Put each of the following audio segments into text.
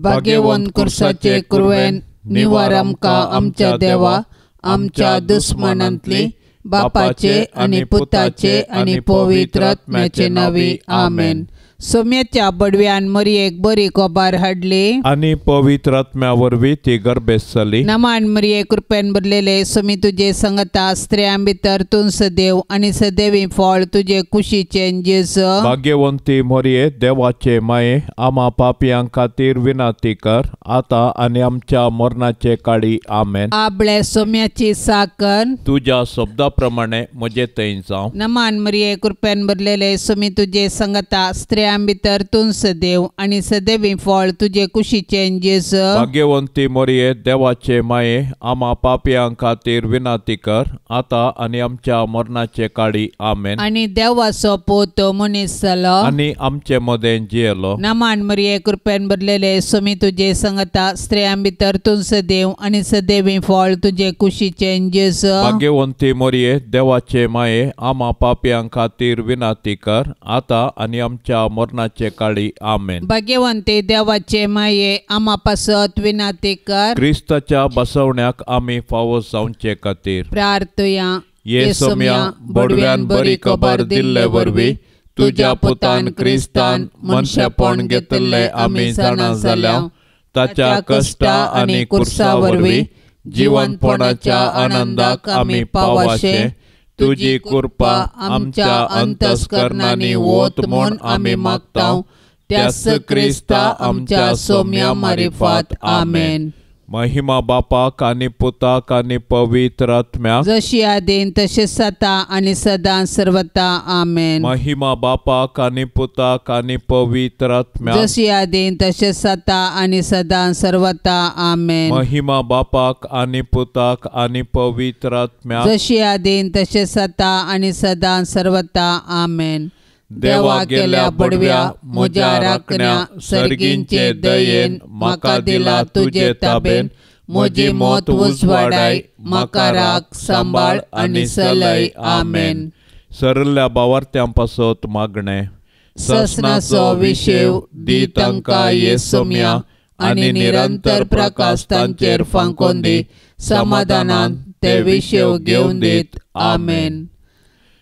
भाग्यवंत कुर्साचे कुरवेन निवार आमकां आमच्या देवा, आमच्या दुस्मनांतली, बापाचे आनी पुताचे आनी पवित्र आत्म्याचे नावी आमेन। सोम्याच्या बडव्यान मरियेक बरी कोबार हाडली आनी पवित्र आत्म्या वरवीं ती गर्भेस जाली। नमान मरिये कृपेन भरलेले सोमी तुजे संगता स्त्रियां भितर तूं सदैव आनी सदैवी फळ तुजे कुशीचे जेजू। भाग्यवंती मरिये देवाचे माये, आम्हा पापियां खातीर विनाती कर, आता आनी आमच्या मरणाचे काळी आमेन। आपले सोम्याची साकन तुझ्या शब्दा प्रमाणे म्हजे थंय जावं। नमान मरिये कृपेन भरलेले सोमी तुजे संगता स्त्रियां भितर तूं सदैव आनी सदैवी फळ तुजे कुशीचे जेजू। भाग्यवंती मरिये देवाचे माये, आम्हा पापियां खातीर विनाती कर, आता आनी आमच्या मरणाचे काळी आमेन। आनी देवाचो पोत मनीस जालो आनी आमचे मदें जियेलो। नमान मरिये कृपेन भरलेले सोमी तुजे संगता स्त्रियां भितर तूं सदैव आनी सदैवी फळ तुजे कुशीचे जेजू। भाग्यवंती मरिये देवाचे माये, आम्हा पापियां खातीर विनाती कर, आता आनी आमच्या मरणाचे काळी आमेन। भाग्यवंते देवाचे माये, आम्हा पासत विनाती कर, क्रिस्ताच्या बसवण्याक आमी फावो जावचे खातीर प्रार्थया। येसोम्या बडव्यान बरी खबर दिल्ले वरवीं तुझ्या पुतान क्रिस्तान मनशापण घेतले आमी जाणा जाल्या, ताच्या कष्टा आनी कुर्सा वरवीं जिवंतपणाच्या आनंदाक आमी पावाशे, तुजी कृपा आमच्या अंतस्करणांनी वोत म्हूण आमी मागतांव, त्यास क्रिस्ता आमच्या सोम्या मारिफात आमेन। महिमा बापाक आनी पुताक आनी पवित्र आत्म्याक, जशी आदीन तशेंच जाता आनी सदां सर्वता आमेन। महिमा बापाक आनी पुताक आनी पवित्र आत्म्याक, जशी आदीन तशेंच जाता आनी सदां सर्वता आमेन। महिमा बापाक आनी पुताक आनी पवित्र आत्म्याक, जशी आदीन तशेंच जाता आनी सदां सर्वता आमेन। देवा गेल्या बडव्या म्हज्या राखण्या सर्गींचे दयेन म्हाका दिला तुजे ताबेन, म्हजी मोत उजवाडाय, म्हाका राख सांबाळ आनी चलय आमेन। सरल्या भावार्थ्यां पासत मागणे, ससनाचो विशेव दी तांकां येसोम्या, आनी निरंतर प्रकाश तांचेर फांकोन दी, समाधानान ते विशेव घेवन दीत आमेन।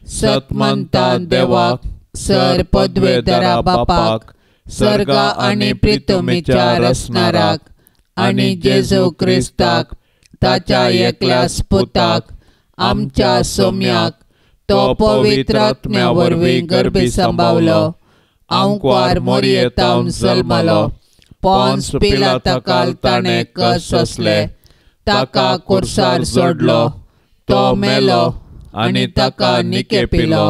सतमंता देवाक, सर पदवेदरा बापाक, सर्गा आनी प्रितमेच्या रचणाराक, आनी जेजू क्रिस्ताक ताच्या एकल्याच पुताक, आमच्या सोम्याक, तो पवित्र आत्म्या वरवीं गर्भी सांबावलो, आंकवार मरियेतावन जल्मलो, पोन्स पिलाताकाल ताणें कस सोंसले, ताका कुर्सार सोडलो, तो मेलो आनी ताका निकेपिलो,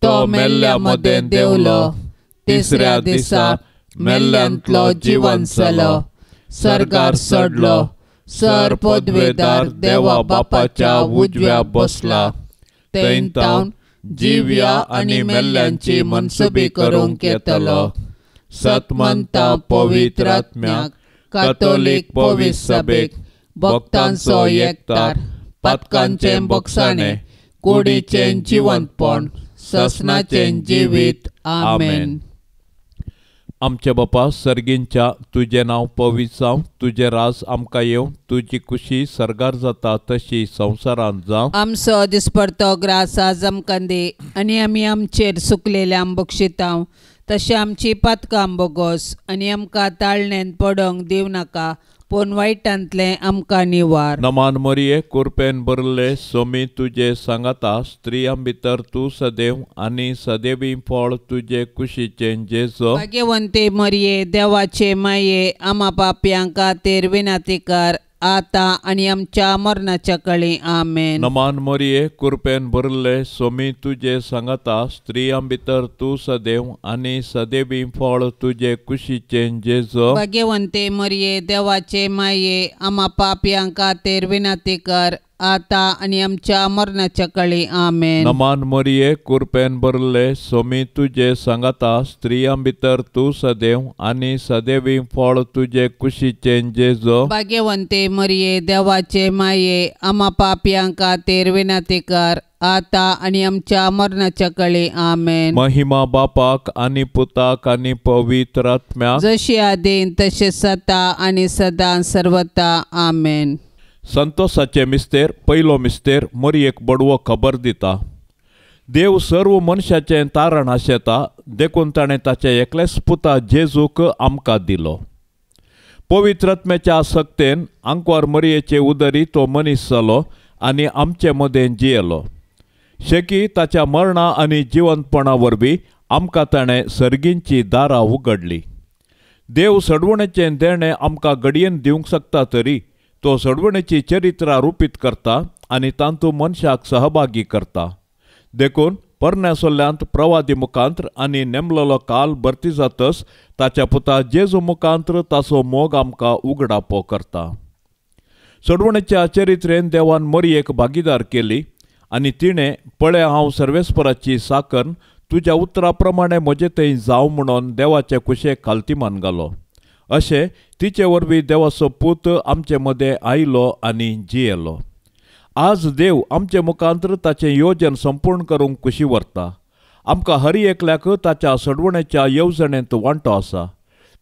तो मेल्ल्या मदें देवलो, तिसऱ्या दिसा मेल्ल्यांतलो जिवंत जालो, सर्गार चडलो, सर पदवेदार देवा बापाच्या उजव्या बसला, थंय तावन जिव्या आनी मेल्ल्यांची मनसुबी करूंक येतलो। सतमंता पवित्र आत्म्याक, कातोलीक पवित्र सभेक, भक्तांचो एकतार, पातकांचें बोगसाणें, कुडीचें जिवंतपण, ससनाचें जिवीत आमेन। आमचे बापा सर्गींच्या, तुझे नांव पवित्र जावं, तुझे राज आमकां येवं, तुजी खुशी सर्गार जाता तशी संवसारांत जावं। आमचो दिसपडतो ग्रास आज आमकां दी, आनी आमी आमचेर सुकलेल्यांक बक्षितांव, तशें आमची पातकां बोगोस, आनी आमकां ताळणेन पडोंक दिवं नाका, पूण वायटांतलें आमकां निवार। नमान मरिये कृपेन भरले सोमी तुजे सांगाता स्त्रियां भितर तूं सदैव आनी सदैवी फळ तुजे कुशीचे जेजू। भाग्यवंते मरिये देवाचे माये, आम्हा पापयां खातीर विनाती कर, आता आनी आमच्या मरणाच्या काळी आमेन। नमान मरिये कृपेन भरले सोमी तुजे सांगाता स्त्रियां भितर तूं सदैव आनी सदैवी फळ तुजे कुशीचे जेजू। भाग्यवंते मरिये देवाचे माये, आम्हा पापयां खातीर विनाती कर, आता आणि आमच्या मरणाच्या काळी आमेन. नमान मरिये कृपेन भरले सोमी तुझे सांगता स्त्रियां भितर तू सदैव आणि सदैवी फळ तुझे कुशीचे जेजो. भाग्यवंते मरिये देवाचे माये आम्हा पापियांका खातीर विनंती कर आता आणि आमच्या मरणाच्या काळी आमेन. महिमा बापाक आणि पुताक आणि पवित्र आत्म्याक जशी आदीन तशेच आता आणि सदां सर्वता आमेन. संतोषाचे मिस्तेर पयलो मिस्तेर मरियेक बडवो खबर दिता. देव सर्व मनशाचे तारण आशेता देखून ताणें ताचे एकलेच पुता जेजूक आमकां दिलो. पवित्र आत्म्याच्या सक्तेन आंकवार मरियेचे उदरी तो मनीस जालो आनी आमचे मदें जियेलो. शेकी ताच्या मरणा आनी जिवंतपणा वरवीं आमकां ताणें सर्गींची दारां उगडली. देव सडवणेचें देणें आमकां घडयेन दिवंक शकता तरी तो सडवणेची चरित्रां रुपीत करता आनी तांतूं मनशाक सहभागी करता. देखून परण्यासोल्ल्यांत प्रवादी मुखांत्र आनी नेमलेलो काल भरती जातच ताच्या पुता जेजू मुखांत्र ताचो मोग आमकां उगडापो करता. सडवणेच्या चरित्रेन देवान मरियेक भागीदार केली आनी तिणें पळय हांव सर्वेस्पराची साकन तुज्या उतरा प्रमाणे म्हजे थंय जावं म्हणून देवाचे कुशेक खालतीमान घालो. अशें तिचे वरवीं देवाचो पूत आमचे मदें आयलो आनी जियेलो. आज देव आमचे मुखांत्र ताचें योजन संपूर्ण करूंक कुशी व्हरता. आमकां हर एकल्याक ताच्या सडवणेच्या येवजणेंत वांटो आसा.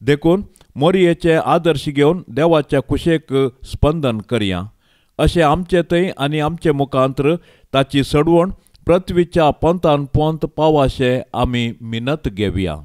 देखून मरियेचे आदर्श घेवन देवाच्या कुशेक स्पंदन करया. अशें आमचे थंय आनी आमचे मुखांत्र ताची सडवण पृथ्वीच्या पंतान पंत पावाशे आमी मिनत घेवया.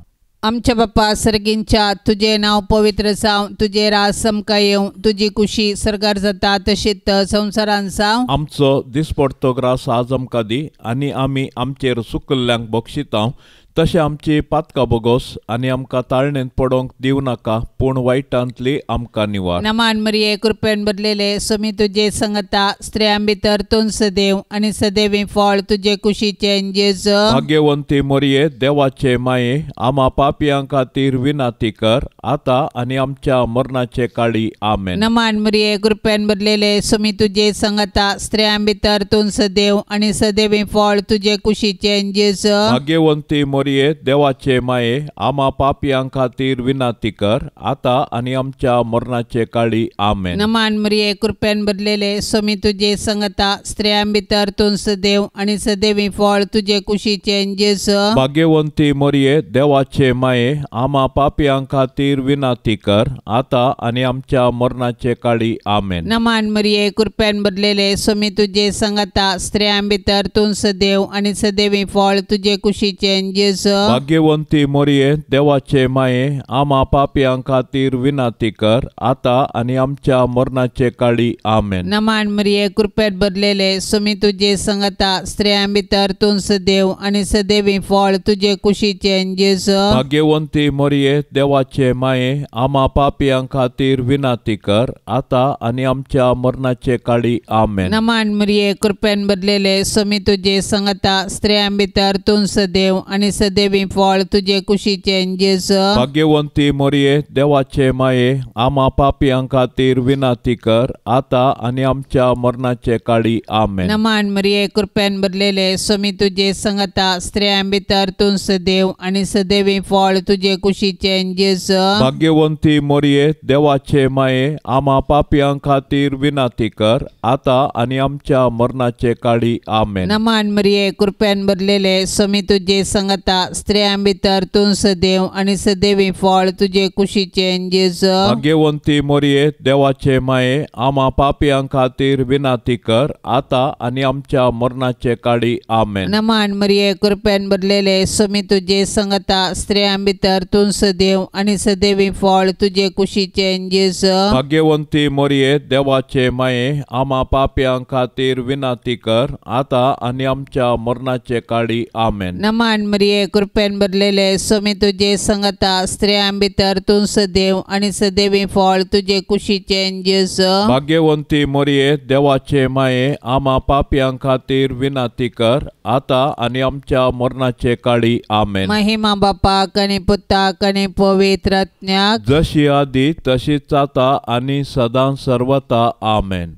आमच्या बाप्पा सर्गींच्या तुझे नाव पवित्र जावं, तुझे राज समका येवं, तुझी कुशी सर्गार जाता तशीच संवसारान जावं. आमचो दिसपडतो ग्रास आज आमकां दी आनी आमी आमचेर सुकल्ल्यांक बक्षितांव. तशें आमची पातकां बोगोस आनी आमकां ताळणेंत पडोवंक दिवं नाका पूण वायटांतली आमकां निवार. नमान मरिये कृपेन भरलेले सोमी तुझे संगता स्त्रियां भितर तूं सदैव आनी सदैवी फळ तुझे कुशीचे जेजू. भाग्यवंती मरिये देवाचे माये आम्हा पापियां खातीर विनाती कर आता आनी आमच्या मरणाचे काळी आमेन. नमान मरिये कृपेन भरलेले सोमी तुझे संगता स्त्रियां भितर तूं सदैव आनी सदैवी फळ तुझे कुशीचे जेजू. भाग्यवंती मरिये देवाचे माये आम्हा पापियां खातीर विनाती कर आता आनी आमच्या मरणाचे काळी आमेन. नमान मरिये कृपेन भरलेले सोमी तुझे संगता स्त्रियां भितर तूं सदैव आनी सदैवी फळ तुझे कुशीचे जेजू. भाग्यवंती मरिये देवाचे माये आम्हा पापियां खातीर विनाती कर आता आनी आमच्या मरणाचे काळी आमेन. नमान मरिये कृपेन भरलेले सोमी तुझे संगता स्त्रियां भितर तूं सदैव आनी सदैवी फळ तुझे कुशीचे जेजू. भाग्यवंती मरिये देवाचे माये आम्हा पापियां खातीर विनाती कर आता आनी आमच्या मरणाचे काळी आमेन. नमान मरिये कृपेन भरलेले सोमी तुझे संगता स्त्रियां भितर तूं सदैव आनी सदैवी फळ तुझे कुशीचे जेजू. भाग्यवंती मरिये देवाचे माये आम्हा पापियां खातीर विनाती कर आता आनी आमच्या मरणाचे काळी आमेन. नमान मरिये कृपेन भरलेले सोमी तुझे संगता स्त्रियां भितर तूं सदैव आनी सदैवी फळ तुझे कुशीचे जेजू. भाग्यवंती मरिये देवाचे माये आम्हा पापियां खातीर विनाती कर आता आनी आमच्या मरणाचे काळी आमेन. नमान मरिये कृपेन भरलेले सोमी तुझे संगता स्त्रियां भितर तूं सदैव आनी सदैवी फळ तुझे कुशीचे जेजू. भाग्यवंती मरिये देवाचे माये आम्हा पापियां खातीर विनाती कर आता आनी आमच्या मरणाचे काळी आमेन. नमान मरिये कृपेन भरलेले सोमी तुझे संगता स्त्रियां भितर तूं सदैव आनी सदैवी फळ तुझे कुशीचे जेजू. भाग्यवंती मरिये देवाचे माये आम्हा पापियां खातीर विनाती कर आता आनी आमच्या मरणाचे काळी आमेन. नमान मरिये कृपेन भरलेले सोमी तुझे संगता स्त्रियां भितर तूं सदैव आनी सदैवी फळ तुझे कुशीचे जेजू. भाग्यवंती मरिये देवाचे माये आम्हा पापियां खातीर विनाती कर आता आनी आमच्या मरणाचे काळी आमेन. नमान मरिये कृपेन भरलेले सोमी तुझे संगता स्त्रियां भितर तूं सदैव आनी सदैवी फळ तुझे कुशीचे जेजू. भाग्यवंती मरिये देवाचे माये आम्हा पापियां खातीर विनाती कर आता आनी आमच्या मरणाचे काळी आमेन. महिमा बापाक आनी पुताक आनी पवित्र आत्म्याक जशी आदी तशीच आता आनी सदां सर्वता आमेन.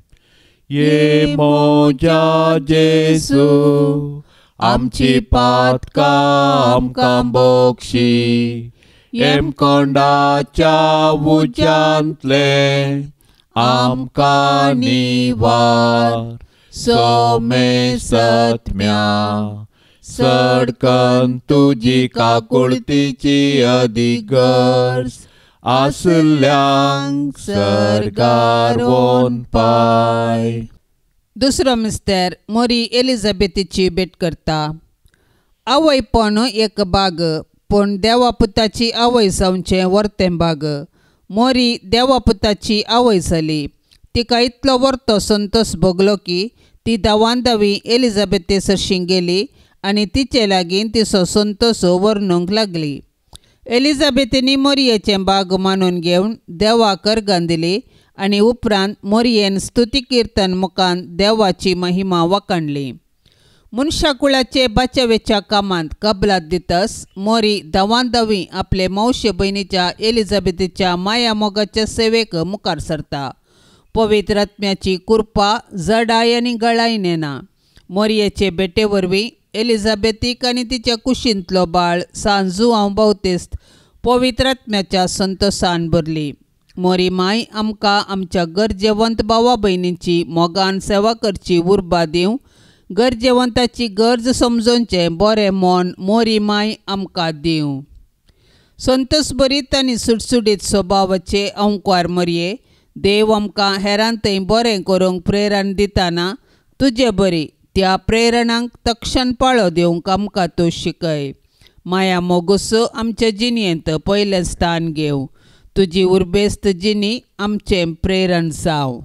ये मोजा जेसू आमची पातकां आमकां बोगशी कोंडाच्या उज्यांतले आमकां निवार सोमे सत्म्या सडकन तुजी काकुळतीची अधिगर्ज आसल्यांक सरकार वोन पाय. दुसरो मिस्तेर मोरी एलिझाबेथीची भेट करता. आवय पण एक बाग, पण देवापुताची आवय जावचें वर्तें बाग. मोरी देवापुताची आवय जाली. तिका इतलो वर्तो संतोष भोगलो की ती दावांदावी एलिझाबेथे सरशीं गेली आनी तिचे लागीं तिचो संतोष वर्णूंक लागली. एलिझाबेथीनी मोरयेचें बाग मानून घेवन देवाक अर्गां दिली आनी उपरांत मोरयेन स्तुती किर्तन मुखान देवाची महिमा वखाणली. मनशाकुळाचे बाचवेच्या कामांत कबलात दितस मोरी दावांदावी आपले मौशे भयणीच्या एलिझाबेथीच्या माया मोगाच्या सेवेक मुखार सरता. पवित्र आत्म्याची कृपा जडाय आनी गळाय नेना. मोरयेचे भेटे वरवीं एलिझाबेथीक आनी तिच्या कुशींतलो बाळ सांजू हांव भोवतेस्त पवित्र आत्म्याच्या संतोशान भरली. मोरी माय आमकां आमच्या गरजेवंत भावा भयणींची मोगान सेवा करची उर्बा दिवं. गरजेवंताची गरज समजोवचें बरें मन मोरी माय आमकां दिवं. संतोश भरीत आनी सुटसुटीत स्वभावाचे अंकार मोरये, देव आमकां हेरांतय बरें करूंक प्रेरण दिताना तुजे बरी त्या प्रेरणांक तक्षण पाळो दिवंक आमकां तूं शिकय. माया मोगूस आमच्या जिणयेंत पयलें स्थान घेवं. तुजी उर्बेस्त जिणी आमचें प्रेरण जावं.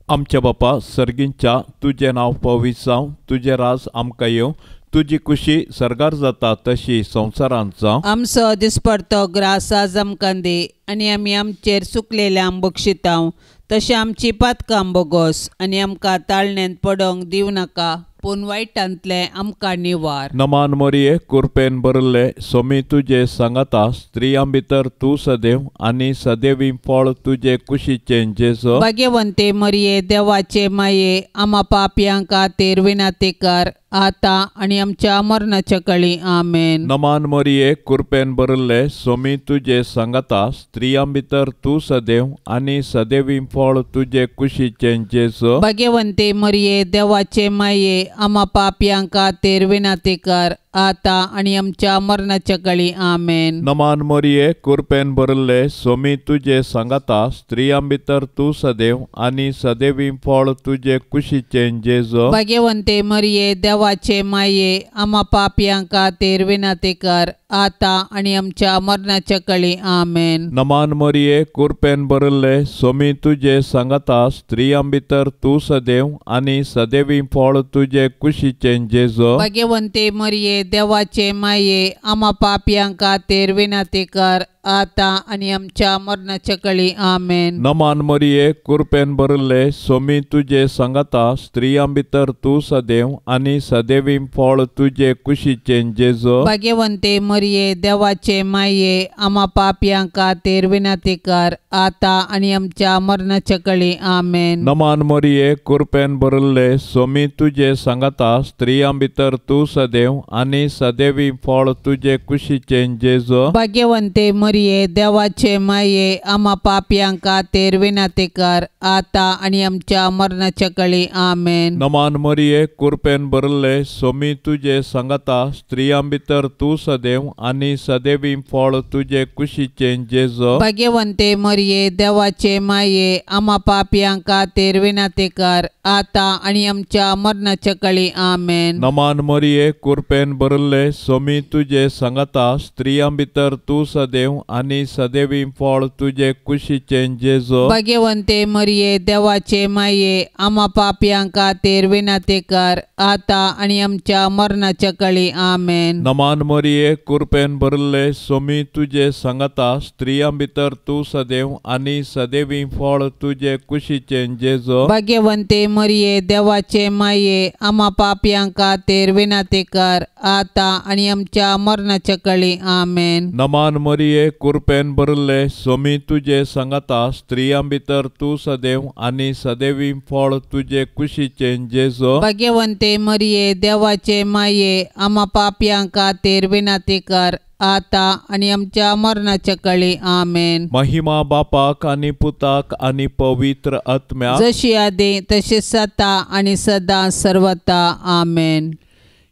आमच्या बापा सर्गींच्या तुजें नांव पवित्र जावं. तुजें राज आमकां येवं. तुजी खुशी सरगार जाता तशी संवसारांत जावं. आमचो दिसपडतो ग्रास आज आमकां दे आनी आमी आमचेर चुकलेल्यांक बक्षितांव. तशें आमची पातकां बोगोस आनी आमकां ताळणेंत पडोंक दिवं नाका, पूण वायटांतले आमकां निवार. नमान मोरये कृपेन भरले सोमी तुजे सांगाता स्त्रियां भितर तूं सदैव आनी सदैवी फळ तुजे कुशीचें जेजो. भाग्यवंते मरिये देवाचे माये आमा पापयांक खातीर विनातेकार आता आनी आमच्या मरणाच्या काळी आमेन. नमान मोरये कृपेन भरले सोमी तुजे सांगाता स्त्रियां भितर तूं सदैव आनी सदैवी फळ तुजे कुशीचें जेजो. भाग्यवंते मरिये देवाचे माये आमा पापयांक खातीर विनातेकार आता आनी आमच्या मरणाच्या काळी आमेन. नमान मोरये कृपेन भरले सोमी तुजे सांगाता स्त्रियां भितर तूं सदैव आनी सदैवी फळ तुजे कुशीचें जेजो. भाग्यवंते मरिये देवाचे माये आमा पापयांक खातीर विनातेकार आता आनी आमच्या मरणाच्या काळी आमेन. नमान मोरये कृपेन भरले सोमी तुजे सांगाता स्त्रियां भितर तूं सदैव आनी सदैवी फळ तुजे कुशीचें जेजो. भाग्यवंते मरिये देवाचे माये आमा पापयांक खातीर विनातेकार आता आनी आमच्या मरणाच्या काळी आमेन. नमान मोरये कृपेन भरले सोमी तुजे सांगाता स्त्रियां भितर तूं सदैव आनी सदैवी फळ तुजे कुशीचें जेजो. भाग्यवंते मरिये देवाचे माये आमा पापयांक खातीर विनातेकार आता आनी आमच्या मरणाच्या काळी आमेन. नमान मोरये कृपेन भरले सोमी तुजे सांगाता स्त्रियां भितर तूं सदैव आनी सदैवी फळ तुजे कुशीचें जेजो. भाग्यवंते मरिये देवाचे माये आमा पापयांक खातीर विनातेकार आता आनी आमच्या मरणाच्या काळी आमेन. नमान मोरये कृपेन भरले सोमी तुजे सांगाता स्त्रियां भितर तूं सदैव आनी सदैवी फळ तुजे कुशीचें जेजो. भाग्यवंते मरिये देवाचे माये आमा पापयांक खातीर विनातेकार आता आनी आमच्या मरणाच्या काळी आमेन. नमान मोरये कृपेन भरले सोमी तुजे सांगाता स्त्रियां भितर तूं सदैव आनी सदैवी फळ तुजे कुशीचें जेजो. भाग्यवंते मरिये देवाचे माये आमा पापयांक खातीर विनातेकार आता आनी आमच्या मरणाच्या काळी आमेन. नमान मोरये कृपेन भरले सोमी तुझे सांगता स्त्रियां भितर तू सदैव आणि सदैवी फळ तुझे कुशीचे जेजो. भाग्यवंते मरिये देवाचे माये आम्हा पापियांका तेर विनाते कर आता आणि आमच्या मरणाच्या काळी आमेन. नमान मरिये कृपेन भरले सोमी तुझे सांगता स्त्रियां भितर तू सदैव आणि सदैवी फळ तुझे कुशीचे जेजो. भाग्यवंते मरिये देवाचे माये आम्हा पापियांका तेर विनाते कर आता आणि आमच्या मरणाच्या काळी आमेन. महिमा बापाक आणि पुताक आणि पवित्र आत्म्याक जशी आदी तशीच आता आणि सदा सर्वता आमेन.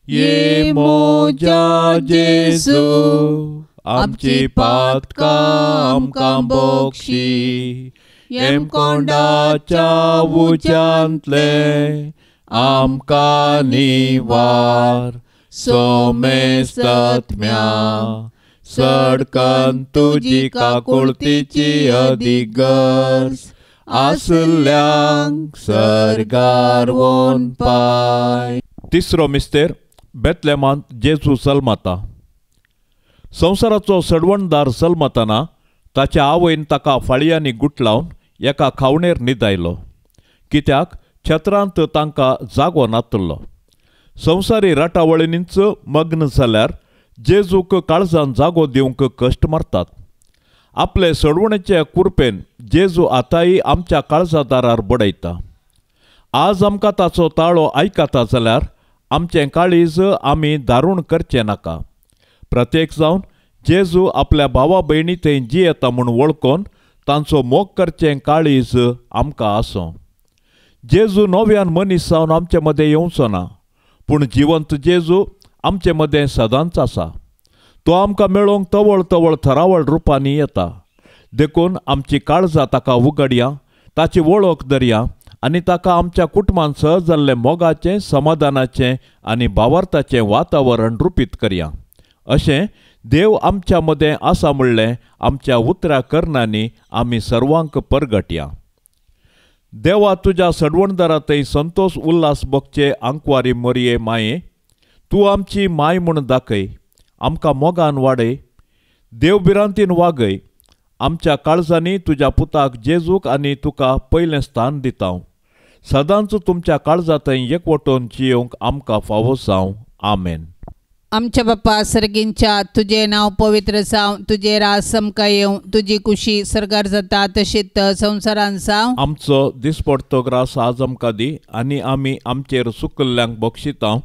ये मोजा जेजू आमची पातकां आमकां बोक्षी. येम कोंडाच्या उज्यांतले आमकां निवार. सोमेस्तत्म्या सडकन तुजी काकुळतीची अधिगर्स आसल्यांक सरगार वोन पाय. तिसरो मिस्तेर बेतलेमांत जेजू जल्मता. संवसाराचो सडवणदार जल्मतना ताच्या आवयन ताका फाळयांनी गुट लावन एका खावणेर न्हिदायलो, कित्याक छत्रांत तांकां जागो नातलो. संवसारी राटावळींनीच मग्न जाल्यार जेजूक काळजान जागो दिवंक कश्ट मारतात. आपले सडवणेचे कुरपेन जेजू आतांय आमच्या काळजादारार बडयता. आज आमकां ताचो ताळो आयकता जाल्यार आमचें काळीज आमी दारूण करचें नाका. प्रत्येक जावन जेजू आपल्या भावा भयणी थंय जी येता म्हूण वळखोन तांचो मोग करचें काळीज आमकां आसो. जेजू नव्यान मनीस जावन आमचे मदें येवचो ना, पूण जिवंत जेजू आमचे मदें सदांच आसा. तो आमकां मेळोवंक तवळ तवळ थरावळ रुपांनी येता. देखून आमची काळजां ताका उगडया, ताची वळख धरया आनी ताका आमच्या कुटुंबांत सहज जाल्लें मोगाचें, समाधानाचें आनी भावार्थाचें वातावरण रुपीत करया. अशें देव आमच्या मदें आसा म्हणलें आमच्या उतऱ्या कर्णांनी आमी सर्वांक परगटया. देवा तुज्या सडवणदारा थंय संतोष उल्हास भोगचे आंकवारी मरिये माये, तूं आमची माय म्हूण दाखय, आमकां मोगान वाडय, देवबिरांतीन वागय. आमच्या काळजांनी तुज्या पुताक जेजूक आनी तुका पयलें स्थान दिता. सदांच तुमच्या काळजा थंय एकवटून जियोंक आमकां फावो जावं. आमेन. आमच्या बाप्पा सर्गींच्या तुझे नाव पवित्र जावं, तुझे राज समका येवं, तुझी कुशी सरकार जाता तशीच संवसारान जावं. आमचो दिसपडतो ग्रास आज आमकां दी आनी आमी आमचेर सुकल्ल्यांक बक्षिता.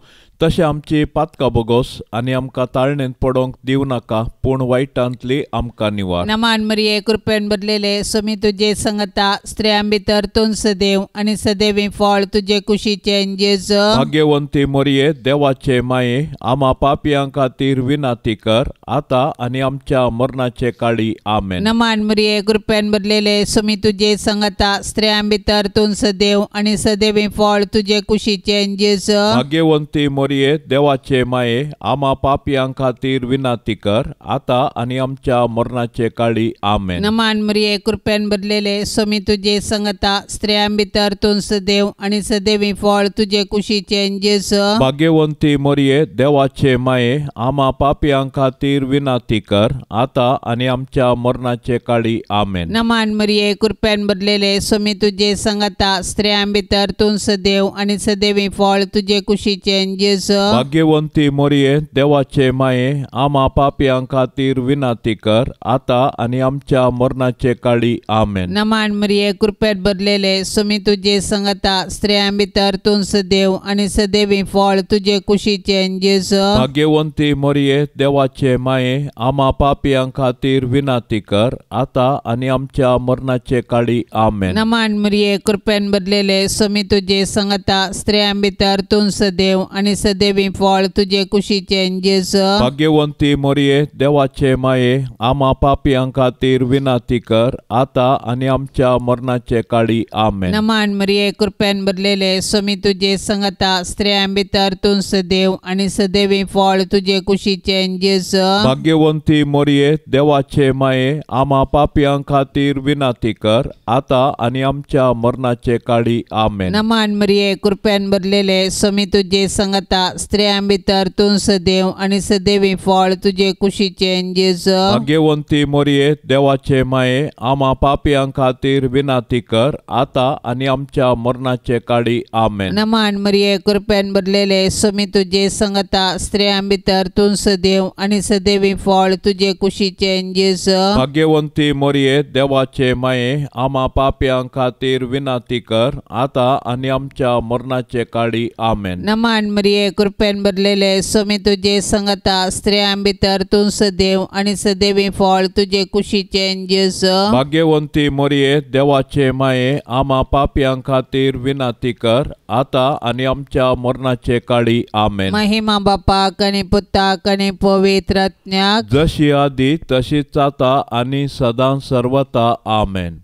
तशें आमची पातकां बोगोस आनी आमकां ताळणेंत पडोवंक दिवं नाका, पूण वायटांतली आमकां निवार. नमान मरिये कृपेन भरलेले सोमी तुझे संगता स्त्रियां भितर तूं सदैव आनी सदैवी फळ तुझे कुशीचे जेजू. भाग्यवंती मरिये देवाचे माये, आम्हा पापियां खातीर विनाती कर आता आनी आमच्या मरणाचे काळी. आमेन. नमान मरिये कृपेन भरलेले सोमी तुझे संगता स्त्रियां भितर तूं सदैव आनी सदैवी फळ तुझे कुशीचे जेजू. भाग्यवंती मरिये देवाचे माये, आम्हा पापियां खातीर विनाती कर आता आनी आमच्या मरणाचे काळी. आमेन. नमान मरिये कृपेन भरलेले सोमी तुझे संगता स्त्रियां भितर तूं सदैव आनी सदैवी फळ तुझे कुशीचे जेजू. भाग्यवंती मरिये देवाचे माये, आम्हा पापियां खातीर विनाती कर आता आनी आमच्या मरणाचे काळी. आमेन. नमान मरिये कृपेन भरलेले सोमी तुझे संगता स्त्रियां भितर तूं सदैव आनी सदैवी फळ तुझे कुशीचे जेजू. भाग्यवंती मरिये देवाचे माये, आम्हा पापियां खातीर विनाती कर आता आनी आमच्या मरणाचे काळी. आमेन. नमान मरिये कृपेन भरलेले सोमी तुझे संगता स्त्रियां भितर तूं सदैव आनी सदैवी फळ तुझे कुशीचे जेजू. भाग्यवंती मरिये देवाचे माये, आम्हा पापियां खातीर विनाती कर आता आनी आमच्या मरणाचे काळी. आमेन. नमान मरिये कृपेन भरलेले सोमी तुझे संगता स्त्रियां भितर तूं सदैव आनी सदैवी फळ तुझे कुशीचे जेजू. भाग्यवंती मरिये देवाचे माये, आम्हा पापियां खातीर विनाती कर आता आनी आमच्या मरणाचे काळी. आमेन. नमान मरिये कृपेन भरलेले सोमी तुझे संगता स्त्रियां भितर तूं सदैव आनी सदैवी फळ तुझे कुशीचे जेजू. भाग्यवंती मरिये देवाचे माये, आम्हा पापियां खातीर विनाती कर आता आनी आमच्या मरणाचे काळी. आमेन. नमान मरिये कृपेन भरलेले सोमी तुझे संगता सांगता स्त्रियां भितर तूं सदैव आनी सदैवी फळ तुजे कुशीचे जेजू. भाग्यवंती मोरये, देवाचे माये, आम्हा पापियां खातीर विनाती कर, आता आणि आमच्या मरणाचे काळी. आमेन. नमान मरिये, कृपेन भरलेले, स्वामी तुझे संगता स्त्रियां भितर तूं सदैव आनी सदैवी फळ तुजे कुशीचे जेजू. भाग्यवंती मोरये, देवाचे माये, आम्हा पापियां खातीर विनाती कर, आता आणि आमच्या मरणाचे काळी. आमेन. नमान मरिये, कृपेन भरलेले, स्वामी तुझे संगता स्त्रियां भितर तूं सदैव आनी सदैवी फळ तुजे कुशीचे जेजू. भाग्यवंती मोरये, देवाचे माये, आम्हा पापियां खातीर विनाती कर, आता आणि आमच्या मरणाचे काळी. आमेन. महिमा बापाक आनी पुताक आनी पवित्र आत्म्याक, जशी आदी तशीच आता आणि सदां सर्वता. आमेन.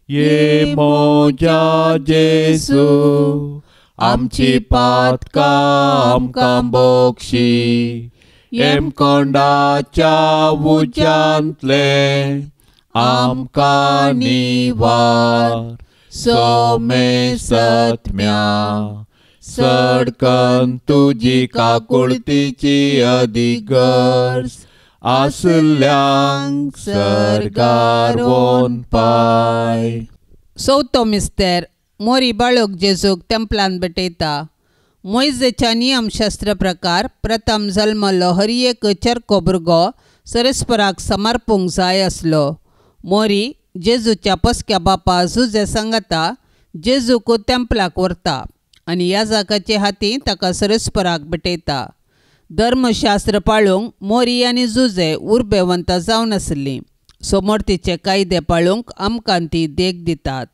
ये मोजा जेसू, आमची पातकां आमकां बोगशी, येम कोंडाच्या उज्यांतले आमकां निवार, सोमे सत्म्या सडकन तुजी काकुळतीची अधिगर्स, आसल्यांक सरकार वोन पाय. चवथो मिस्तेर, मोरी बाळोक जेजूक तेंपलान भेटयता. मोइजेच्या नियमशास्त्र प्रकार प्रथम जल्मलो हर एक चरको भुरगो सरस्पराक समर्पूंक जाय आसलो. मोरी जेजूच्या पस्क्या बापा जुजे सांगता जेजूक तेंपलाक व्हरता आनी याजकाचे हातीं ताका सरस्पराक भेटयता. धर्मशास्त्र पाळूंक मोरी आनी जुजे उर्बेवंत जावन आसलीं. समोर्तीचे कायदे पाळूंक आमकां ती देख दितात.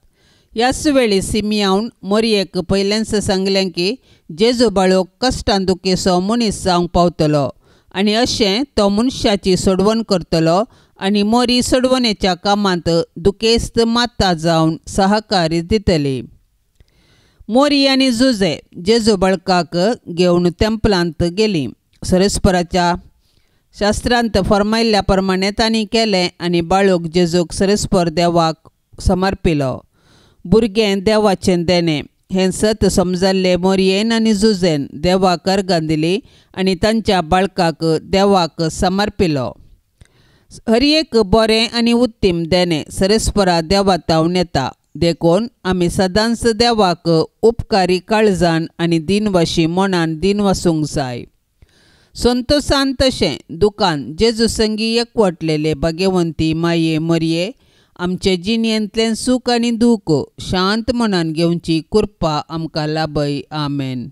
ह्याच वेळी सिमियावन मोरयेक पयलेंच सांगलें की जेजू बाळोक कश्टां दुखेचो मनीस जावंक पावतलो आनी अशें तो मनशाची सोडवण करतलो आनी मोरी सोडवणेच्या कामांत दुखेस्त माता जावन सहकार्य दितली. मोरी आनी जुजे जेजू बाळकाक घेवन तेंपलांत गेलीं. सरस्पराच्या शास्त्रांत फरमायल्ल्या प्रमाणे तांणी केलें आनी बाळोक जेजूक सरस्पर देवाक समर्पिलो. भुरगें देवाचें देणें हें सत समजल्ले मोरयेन आनी जुजेन देवाक अर्गां दिली आनी तांच्या बाळकाक देवाक समर्पिलो. हर एक बरें आनी उत्तीम देणें सरस्परा देवातावन येता. देखून आमी सदांच देवाक उपकारी काळजान आनी दिनवशी मनान दिन वसूंक जाय. संतोशान तशें दुखान जेजू संगी एकवटलेले भाग्यवंती माये मोरये, आमचे जिणेंतलें सूख आनी दूख शांत मनान घेवची कृपा आमकां लाभय. आमेन.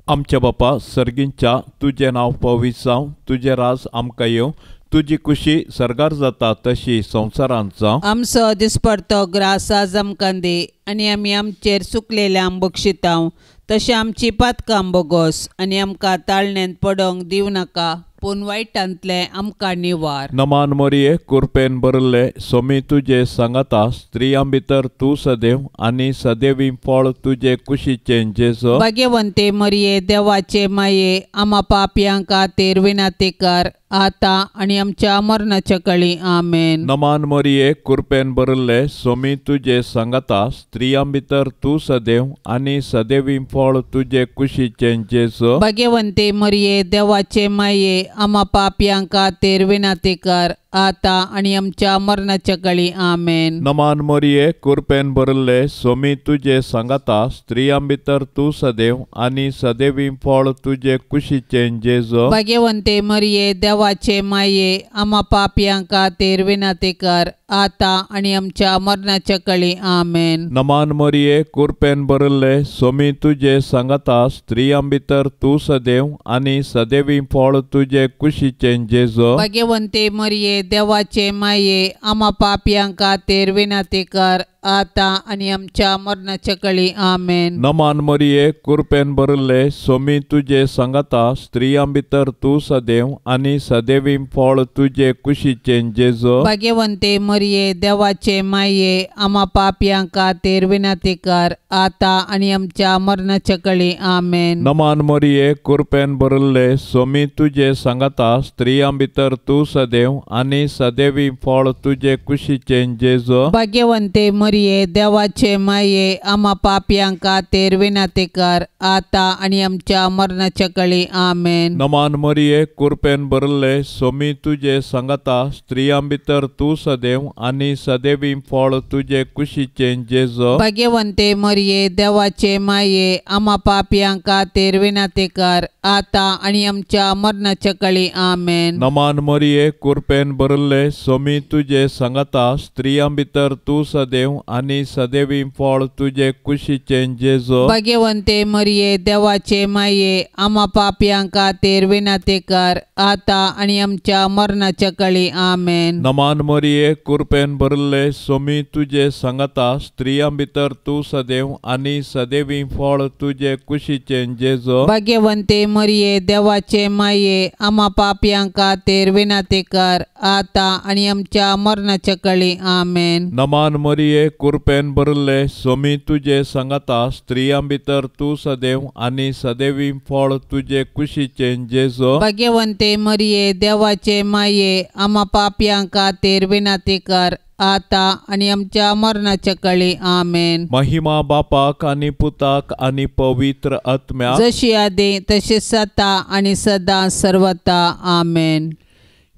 आमच्या बापा सर्गींच्या, तुजें नांव पवित्र जावं, तुजें राज आमकां येवं, तुजी खुशी सरगार जाता तशी संवसारांत जावं. आमचो दिसपडतो ग्रास आज आमकां दे आनी आमी आमचेर चुकलेल्यांक बक्षितांव, तशें आमची पातकां बोगोस आनी आमकां ताळणेंत पडोवंक दिवं नाका, पूण वायटांतले आमकां निवार. नमान मोरये, कृपेन भरले, सोमी तुजे सांगता स्त्रियां भितर तूं सदैव आनी सदैवी फळ तुजे कुशीचे जेजू. भाग्यवंते मोरये, देवाचे माये, आम्हा पापयां खातीर विनाती कर, आता आनी आमच्या मरणाच्या काळी. आमेन. नमान मोरये, कृपेन भरले, सोमी तुजे सांगता स्त्रियां भितर तूं सदैव आनी सदैवी फळ तुजे कुशीचे जेजू. भाग्यवंते मोरये, देवाचे माये, आम्हा पापयां खातीर विनाती कर, आता आनी आमच्या मरणाच्या काळी. आमेन. नमान मोरये, कृपेन भरले, सोमी तुजे सांगता स्त्रियां भितर तूं सदैव आनी सदैवी फळ तुजे कुशीचे जेजू. भाग्यवंते मोरये, देवाचे माये, आम्हा पापयां खातीर विनाती कर, आता आनी आमच्या मरणाच्या काळी. आमेन. नमान मोरये, कृपेन भरले, सोमी तुजे सांगता स्त्रियां भितर तूं सदैव आनी सदैवी फळ तुजे कुशीचे जेजू. भाग्यवंते मोरये, देवाचे माये, आम्हा पापयां खातीर विनाती कर, आता आनी आमच्या मरणाच्या काळी. आमेन. नमान मोरये, कृपेन भरले, सोमी तुजे सांगता स्त्रियां भितर तूं सदैव आनी सदैवी फळ तुजे कुशीचे जेजू. भाग्यवंते मोरये, देवाचे माये, आम्हा पापयां खातीर विनाती कर, आता आनी आमच्या मरणाच्या काळी. आमेन. नमान मोरये, कृपेन भरले, सोमी तुजे सांगता स्त्रियां भितर तूं सदैव आनी सदैवी फळ तुजे कुशीचे जेजू. भाग्यवंते मरिये देवाचे माये आम्हा पापियांका तेर विनाते कर आता आणि आमच्या मरणाच्या कळी आमेन. नमान मरिये कृपेन भरले सोमी तुझे सांगता स्त्रियां भितर तू सदैव आणि सदैवी फळ तुझे कुशीचे जेजो. भाग्यवंते मरिये देवाचे माये आम्हा पापियांका तेर विनाते कर आता आणि आमच्या मरणाच्या कळी आमेन. नमान मरिये कृपेन भरले सोमी तुझे सांगता स्त्रियां भितर तू सदैव आणि सदैवी फळ तुझे कुशीचे जेजो. भाग्यवंते मरिये देवाचे माये आम्हा पापियांका तेर विनाते कर आता आणि आमच्या मरणाच्या कळी आमेन. नमान मरिये कृपेन भरले सोमी तुझे सांगता स्त्रियां भितर तू सदैव आणि सदैवी फळ तुझे कुशीचे जेजो. भाग्यवंते मरिये देवाचे माये आम्हा पापियांका तेर विनाते कर आता आणि आमच्या मरणाच्या कळी आमेन. नमान मरिये कृपेन भरले सोमी तुझे सांगता स्त्रियां भितर तू सदैव आणि सदैवी फळ तुझे कुशीचे जेजो. भाग्यवंते मरिये देवाचे माये आम्हा पापियांका तेर विनाते कर आता आणि आमच्या मरणाच्या कळी आमेन. महिमा बापाक आणि पुताक आणि पवित्र आत्म्याक जशी आदी तशीच आता आणि सदा सर्वता आमेन.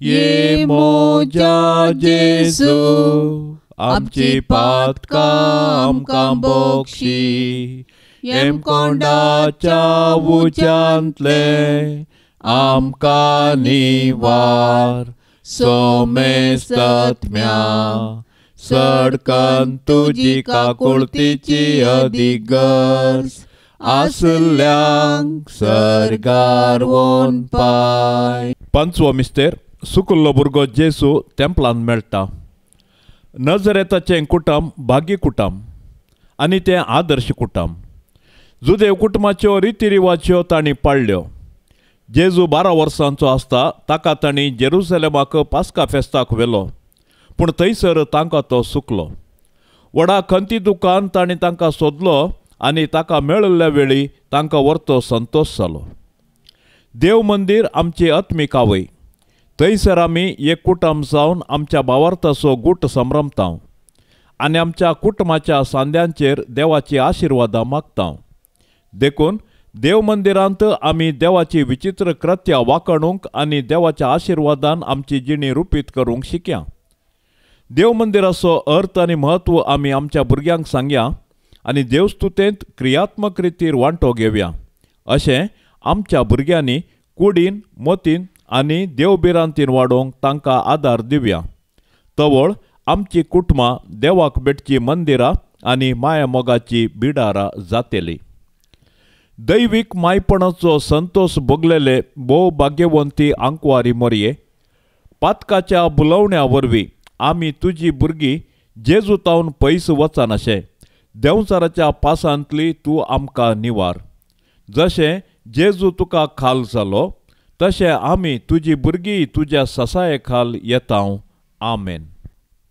ये मोजा जेजू आमची पातका आमकां बोक्षी एम कोंडाच्या उज्यांतले आमकां निवार सोमेस्तत्म्या सडकन तुजी काकुळतीची अधिगर्स आसल्यांक सर्गार वोन पाय. पंचवो मिस्तेर सुकुल्लो भुरगो जेसू तेंपलान मेळटा. नजरेताचें कुटुंब भागी कुटुंब आनी तें आदर्श कुटुंब. जुदेव कुटुंबाच्यो रितीरिवाज्यो तांणी पाळ्ळ्यो. जेजू 12 वर्सांचो आसता ताका तांणी जेरुसलेमाक पास्का फेस्ताक व्हेलो, पूण थंयसर तांकां तो सुकलो. व्हडा खंती दुकान तांणी तांकां सोदलो आनी ताका मेळिल्ल्या वेळी तांकां व्हरतो संतोश जालो. देव मंदीर आमची आत्मीक आवय. थंयसर आमी एक कुटुंब जावन आमच्या भावार्थाचो गूट संभ्रमतांव आनी आमच्या कुटुंबाच्या सांद्यांचेर देवाची आशिर्वादां मागतांव. देखून देव मंदिरांत आमी देवाची विचित्र कृत्यां वाखणूंक आनी देवाच्या आशिर्वादान आमची जिणी रुपीत करूंक शिकया. देव मंदिराचो अर्थ आनी म्हत्व आमी आमच्या भुरग्यांक सांगया आनी देवस्तुतेंत क्रियात्मक रितीर वांटो घेवया. अशें आमच्या भुरग्यांनी कुडीन मोतीन आनी देवबिरांतीन वाडोवंक तांकां आदार दिवया. तवळ आमची कुटुंबां देवाक भेटची मंदिरां आनी माया मोगाची बिडारां जातेली. दैवीक मायपणाचो संतोश भोगलेले भोव भाग्यवंती आंकवारी मोरये, पातकाच्या बुलवण्या वरवीं आमी तुजी भुरगीं जेजू तावन पयस वचनाशे देंवचाराच्या पासांतली तूं आमकां निवार. जशें जेजू तुका खाल जालो तशें आमी तुजी भुरगीं तुज्या ससाये खाल येतांव. आमेन.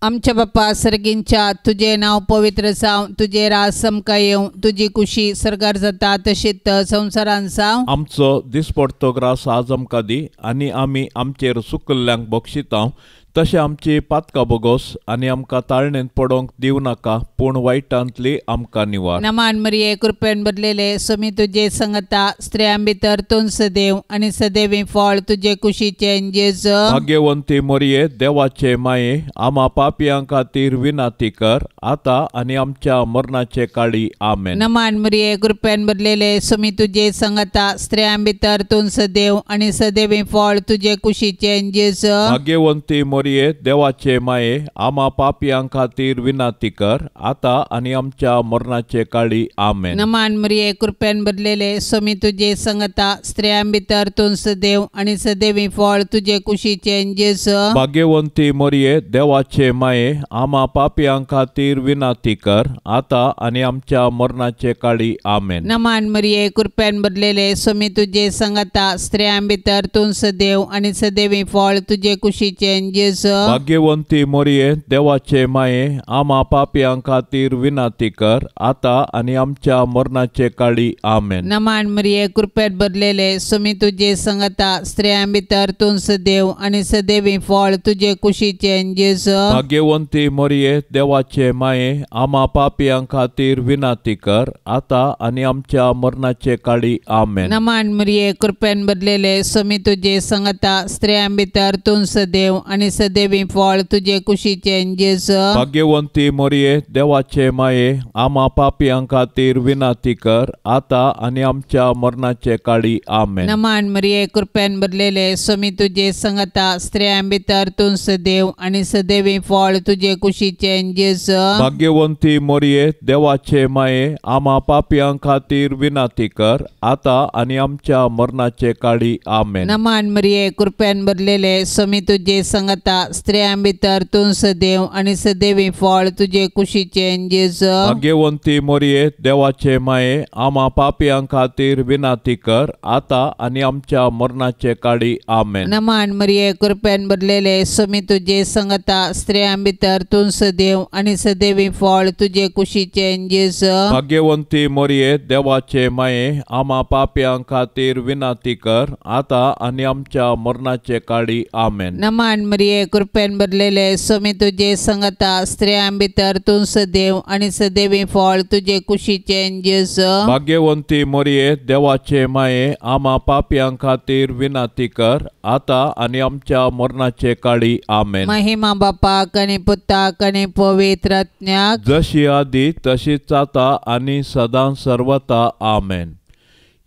आमच्या बाप्पा सर्गींच्या तुझे नाव पवित्र जावं, तुझे राज समका येवं, तुझी खुशी सरकार जाता तशीच संवसारान जावं. आमचो दिसपडतो ग्रास आज आमकां दी आनी आमी आमचेर सुकल्ल्यांक बक्षितांव तशें आमची पातकां बोगोस आनी आमकां ताळणेंत पडोवंक दिव नाका, पूण वायटांतली आमकां निवार. नमान मरिये कृपेन भरलेले सोमी तुझे संगता स्त्रियां भितर तूं सदैव आनी सदैवी फळ तुझे कुशीचे जेजू. भाग्यवंती मोरये देवाचे माये आम्हा पापियां खातीर विनाती कर आता आनी आमच्या मरणाचे काळी. आमेन. नमान मरिये कृपेन भरलेले सोमी तुझे संगता स्त्रियां भितर तूं सदैव आनी सदैवी फळ तुझे कुशीचे जेजू. भाग्यवंती मोरये देवाचे माये आम्हा पापियां खातीर विनाती कर आता आनी आमच्या मरणाचे काळी. आमेन. नमान मरिये कृपेन भरलेले सोमी तुझे संगता स्त्रियां भितर तूं सदैव आनी सदैवी फळ तुझे कुशीचे जेजू. भाग्यवंती मोरये देवाचे माये आम्हा पापियां खातीर विनाती कर आता आनी आमच्या मरणाचे काळी. आमेन. नमान मरिये कृपेन भरलेले सोमी तुझे संगता स्त्रियां भितर तूं सदैव आनी सदैवी फळ तुझे कुशीचे जेजू. जेस भाग्यवंती मोरये देवाचे माये आम्हा पापियां खातीर विनाती कर आता आणि आमच्या मरणाचे काळी आमेन. नमान मरिये कृपेत भरलेले सुमी तुझे संगता स्त्रियां भितर तूं सदैव आणि सदैवी फळ तुझे कुशीचे जेस भाग्यवंती मोरये देवाचे माये आम्हा पापियां खातीर विनाती कर आता आणि आमच्या मरणाचे काळी आमेन. नमान मरिये कृपेन भरलेले सुमी तुझे संगता स्त्रियां भितर तूं सदैव आणि सदैवी फळ तुझे कुशीचे जेस भाग्यवंती मोरये देवाचे माये आम्हा पापियां खातीर विनाती कर आता आणि आमच्या मरणाचे काळी आमेन. नमान मरिये कृपेन भरलेले सुमी तुझे संगता स्त्रियां भितर तूं सदैव आणि सदैवी फळ तुझे कुशीचे जेस भाग्यवंती मोरये देवाचे माये आम्हा पापियां खातीर विनाती कर आता आणि आमच्या मरणाचे काळी आमेन. नमान मरिये कृपेन भरलेले सुमी तुझे संगता स्त्रियां भितर तूं सदैव आणि सदैवी फळ तुझे कुशीचे जेस भाग्यवंती मोरये देवाचे माये आम्हा पापियां खातीर विनाती कर आता आणि आमच्या मरणाचे काळी आमेन. नमान मरिये कृपेन भरलेले सुमी तुझे संगता स्त्रियां भितर तूं सदैव आणि सदैवी फळ तुझे कुशीचे जेस भाग्यवंती मोरये देवाचे माये आम्हा पापियां खातीर विनाती कर आता आणि आमच्या मरणाचे काळी आमेन. नमान मरिये कृपेन भरलेले सुमी तुझे संगता स्त्रियां भितर तूं सदैव आणि सदैवी फळ तुझे कुशीचे जेस भाग्यवंती मोरये देवाचे माये आम्हा पापियां खातीर विनाती कर आता आणि आमच्या मरणाचे काळी आमेन. महिमा बापाक आणि पुत्राक आणि पवित्र आत्म्याक जशी आधी तशीच आता आणि सदां सर्वता आमेन.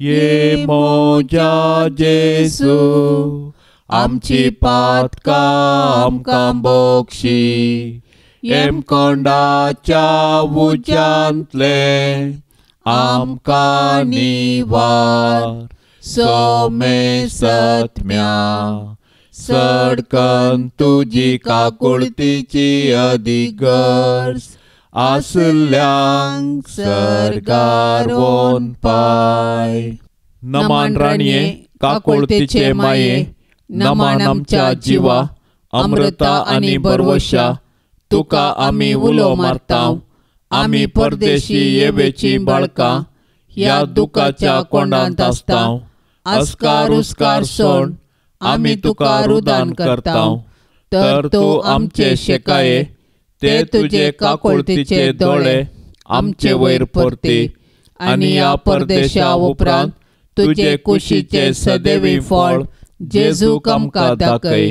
ये मोजा जेसू आमची पातकां आमकां बोगशी येम कोंडाच्या उज्यांतले आमकां निवार सोमे सत्म्या सडकन तुजी काकुळतीची अधिगर्स आसल्यांक सरगार वोन पाय. नमान राणये काकुळतीचे माये नमान आमच्या जिवा अमृता आणि बरवशा तुका आमी उलो मारताव. आमी परदेशी येवेची बाळकां ह्या दुखाच्या कोंडांत आसताव. अस्कार उस्कार सोड आमी तुका रुदान करताव. तर तूं आमचे शेकाये ते तुझे काकुळतीचे दोळे आमचे वयर परती आणि ह्या परदेशा उपरांत तुझे कुशीचे सदैवी फळ जेजूक आमकां दाखय.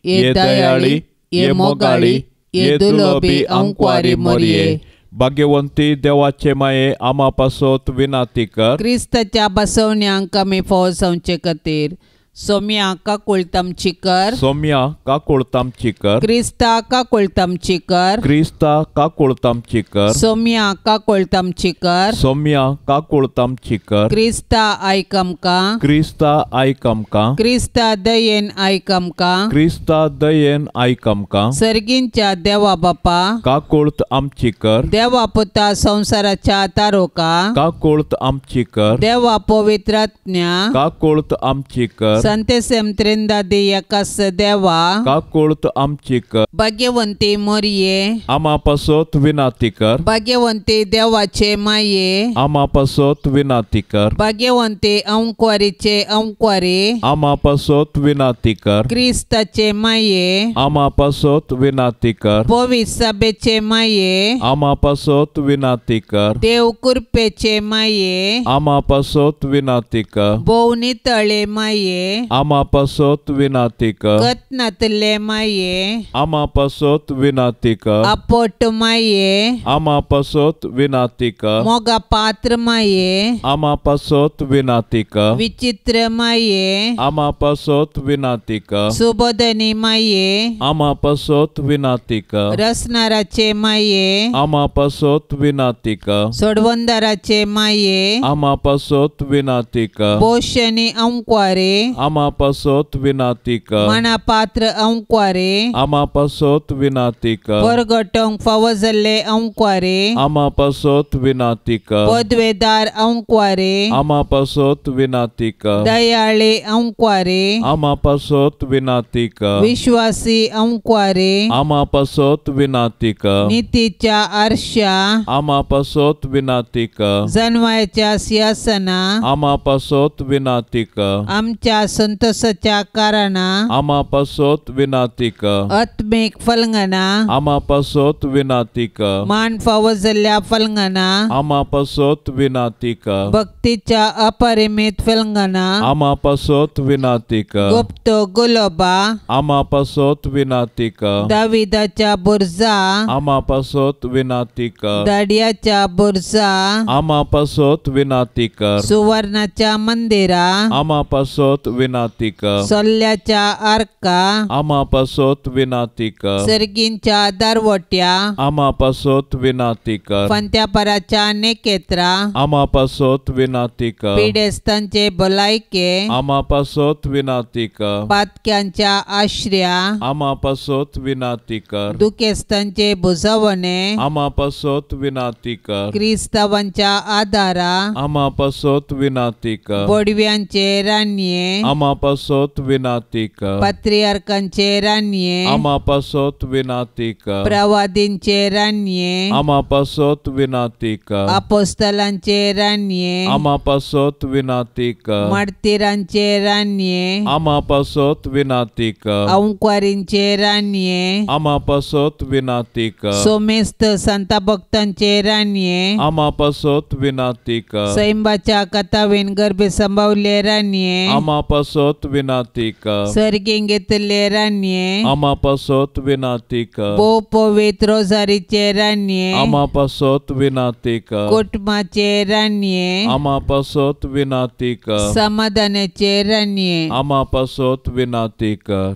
ये दयाळी ये मोगाळी ये दुलोबी अंकवारी मोरये. भाग्यवंती देवाचे माये आम्हा पासोत विनाती कर. क्रिस्ताच्या बसवण्यांक आमी फोव जावचे खातीर सोम्या काकुळतामची कर. सोम्या काकुळतामची कर. क्रिस्ता काकुळतामची कर. क्रिस्ता काकुळतामची कर. सोम्या काकुळतामची कर. सोम्या काकुळतामची कर. क्रिस्ता आयक आमकां. क्रिस्ता आयक आमकां. क्रिस्ता दयेन आयक आमकां. क्रिस्ता दयेन आयक आमकां. सर्गींच्या देवा बापा काकुळत आमची कर. देवा पुता संसाराच्या तारोका काकुळत आमची कर. देवा पवित्र आत्म्या काकुळत आमची कर. संतेसेम त्रिंदादी एकास देवा काकुळत आमची कर. भाग्यवंती मोरये आम्हा पासोत विनाती कर. भाग्यवंती देवाचे माये आम्हा पासोत विनाती कर. भाग्यवंती अंकवारीचे अंकवारी आम्हा पासोत विनाती कर. क्रिस्ताचे माये आम्हा पासोत विनाती कर. पवित्र सभेचे माये आम्हा पासोत विनाती कर. देव कृपेचे माये आम्हा पासोत विनाती कर. बोवनी तळे माये आम्हा पासोत विनाती कर. कतनातले माये आम्हा पासोत विनाती कर. अपोट माये आम्हा पासोत विनाती कर. मोगा पात्र माये आम्हा पासोत विनाती कर. विचित्र माये आम्हा पासोत विनाती कर. सुबोधनी माये आम्हा पासोत विनाती कर. रसनाराचे माये आम्हा पासोत विनाती कर. सोडवंदाराचे माये आम्हा पासोत विनाती कर. पोषणी अंकवारे आमा पासोत विनाती कर मना पात्र अंक्वारे आमा पासोत विनाती कर परगटोंक फावो जाल्ले अंक्वारे आमा पासोत विनाती कर पदवेदार अंक्वारे आमा पासोत विनाती कर दयाळे अंक्वारे आमा पासोत विनाती कर विश्वासी अंक्वारे आमा पासोत विनाती कर नीतीच्या आरशा आमा पासोत विनाती कर जन्माच्या सिंहासना आमा पासोत विनाती कर आमच्या संतोषाच्या कारणा आमा पासोत विनाती कर आत्मिक फलंगना आमा पासोत विनाती कर मान फावो जाल्ल्या फलंगना आमा पासोत विनाती कर भक्तीच्या अपरिमित फलंगना आमा पासोत विनाती कर गुप्त गुलोबा आमा पासोत विनाती कर दाविदाच्या बुर्जा आमा पासोत विनाती कर दाडियाच्या बुर्जा आमा पासोत विनाती कर सुवर्णाच्या मंदिरा आमा पासोत विनाती कर सोल्ल्याच्या आर्का आमा पासोत विनाती कर सर्गींच्या दारवट्या आमा पासोत विनाती कर पंत्यापराच्या नेकेत्रा आमा पासोत विनाती कर पिडेस्तांचे भलायके आमा पासोत विनाती कर पातक्यांच्या आश्रया आमा पासोत विनाती कर दुखेस्तांचे बुजवणे आमा पासोत विनाती कर क्रिस्तावांच्या आदारा आमा पासोत विनाती कर बोडव्यांचे रान्ये आमा पासोत विनाती कर पात्रियार्कांचे रान्ये आमा पासोत विनाती कर प्रवादींचे रान्ये आमा पासोत विनाती कर अपोस्तलांचे रान्ये आमा पासोत विनाती कर मार्तिरांचे रान्ये आमा पासोत विनाती कर अंक्वारींचे रान्ये आमा पासोत विनाती कर सोमेस्त संता भक्तांचे रान्ये आमा पासोत विनाती कर सैंबाच्या कथावेन गर्भे संभावले रान्ये आमा पासोत विनाती कर सर्गेन घेतले रान्ये आमा पासोत विनाती कर भोव पवित्र रोजारीचे रान्ये आमा पासोत विनाती कर कुटुंबाचे रान्ये आमा पासोत विनाती कर समाधानाचे रान्ये आमा पासोत विनाती कर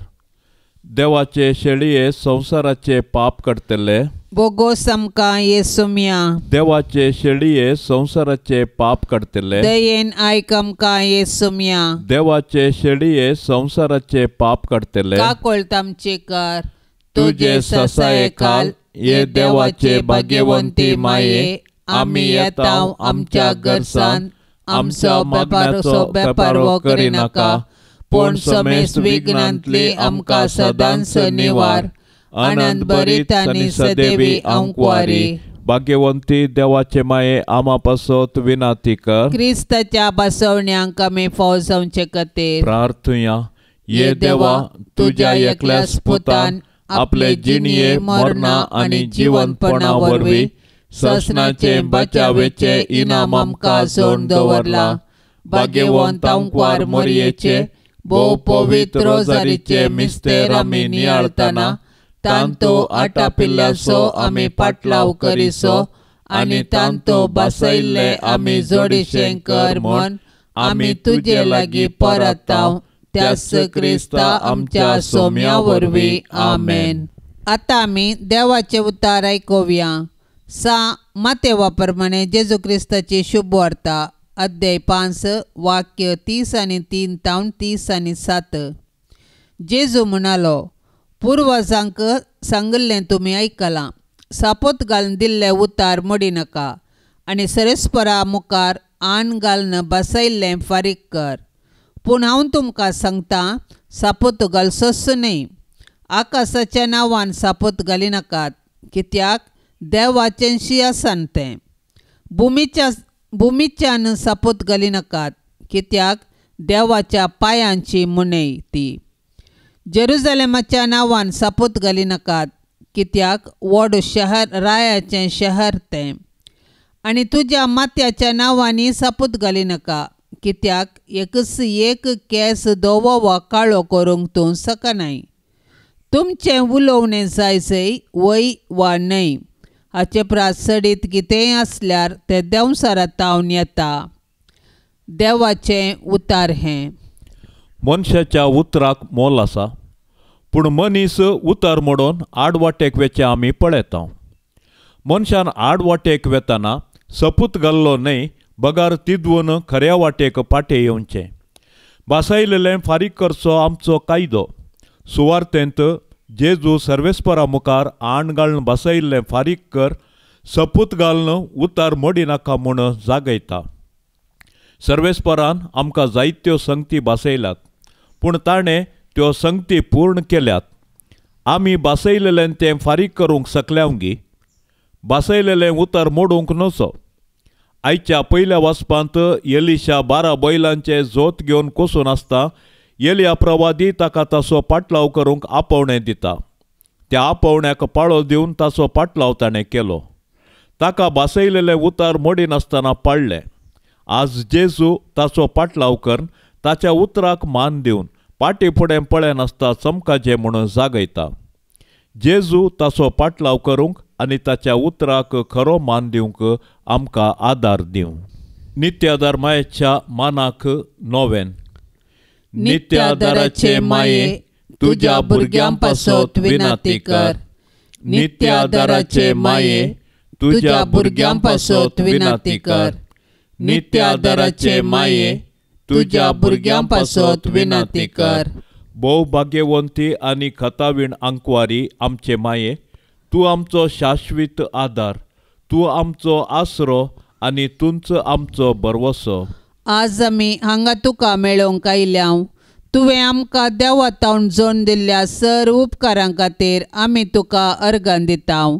देवाचे शेळये संसाराचे पाप करतले बोगो समका येसुम्या देवाचे शेळये संसाराचे पाप करतले दयेन आयकमका येसुम्या देवाचे शेळये संसाराचे पाप करतले का कोळतामचे कर तुझे ससाये खाल ये देवाचे भाग्यवंती माये आम्ही येताव आमच्या गरसान आमचो मागण्याचो बेपारो करिनाका पण समेस विघ्नांतली आमकां सदांच निवार आनंद भरीत आनी सदैवी अंकवारी भाग्यवंती देवाचे माये आमा पासोत विनाती कर क्रिस्ताच्या बसवण्यांक आमी फावो जावचे खातीर प्रार्थुया ये देवा तुझ्या एकल्याच पुतान आपले जिणये मरणा आनी जीवनपणा वरवीं ससनाचे बचावेचे इनाम आमकां जोड दवरला भाग्यवंत अंकवार मोरयेचे भोव पवित्र रोजारीचे मिस्तेर आमी नियाळतना तांतो आटापिल्ल्याचो आमी पाटलाव करिसो आनी तांतो बसयल्ले आमी जोडिशें कर म्हूण आमी तुजे लागीं परताव त्याच क्रिस्ता आमच्या सोम्या वरवीं आमेन. आतां आमी देवाचे उतार आयकुया. मातेवा प्रमाणे जेजू क्रिस्ताची शुभ वार्ता अध्याय 5 वाक्य 30 आनी 3 तावन 30 आनी 7. जेजू म्हणालो, पुर्वजांक सांगिल्लें तुमी आयकलां, सापोत घालून दिल्ले उतार मोडिनाका आनी सरस्परा मुखार आन घालून बसयल्लें फारीक कर. पूण हांव तुमकां सांगतां, सापोत घालचोच न्ही. आकाशाच्या नांवान सापोत घालिनाकात, कित्याक देवाचें सिंहासन तें. भुमीच्यान सापोत घालिनाकात, कित्याक देवाच्या पांयांची मुनेय ती. जेरुजलेमाच्या नांवान सापोत घालिनाकात, कित्याक व्हड शहर रायाचें शहर तें. आनी तुज्या मात्याच्या नांवांनी सापूत घालिनाका, कित्याक एकच एक केस धवो वा काळो करूंक तूं शकनाय. तुमचें उलोवणें जायचें वय वा न्हय हाचे प्रासडीत कितेंय आसल्यार तें देंवसारांतावन येता. देवाचें उतार हें. मनशाच्या उतराक मोल आसा, पूण मनीस उतार मोडून आडवाटेक वेचे आमी पळयता. मनशान आडवाटेक वेतना सपूत घाल्लो न्हय, बगार तिदवून खऱ्या वाटेक पाटे येवचें. बासायलेलें फारीक करचो आमचो कायदो. सुवार्थेंत जेजू सर्वेस्परा मुखार आण घालून बसयल्लें फारीक कर, सपूत घालून उतार मोडी नाका म्हूण जागयता. सर्वेस्परान आमकां जायत्यो संगती बसयल्यात, पूण ताणें त्यो संगती पूर्ण केल्यात. आमी बसयलेलें तें फारीक करूंक शकल्यांगी. बसयलेलें उतार मोडूंक नजो. आयच्या पयल्या वचपांत एलिशा 12 बैलांचे जोत घेवन कोसून आसता. एलिया प्रवादी ताका ताचो पाटलाव करूंक आपोवणें दिता. त्या आपोवण्याक पाळो दिवन ताचो पाटलाव ताणें केलो. ताका बसयलेलें उतार मोडिनासतना पाळलें. आज जेजू ताचो पाटलाव करून ताच्या उतराक मान दिवन पाटी फुडें पळयनासता चमकाचें म्हणून जागयता. जेजू ताचो पाटलाव करूंक आनी ताच्या उतराक खरो मान दिवंक आमकां आदार दिवं. नित्य आदार मानाक 9. नित्य आदाराचे माये तुज्या भुरग्यां पासत विनाती कर. नित्य आदाराचे माये तुज्या भुरग्यां पासत विनाती कर. नित्य आदाराचे माये तुज्या भुरग्यां पासत विनाती कर. भोव भाग्यवंती आनी खतावीण आंकवारी आमचे माये, तूं आमचो शाश्वीत आदार. तूं आमचो आसरो आनी तुंच आमचो बरवसो. आज आमी हांगा तुका मेळोवंक आयल्याव. तुवें आमकां देवातावन जोड दिल्ल्या सर्व उपकारां खातीर आमी तुका अर्गां दिताव.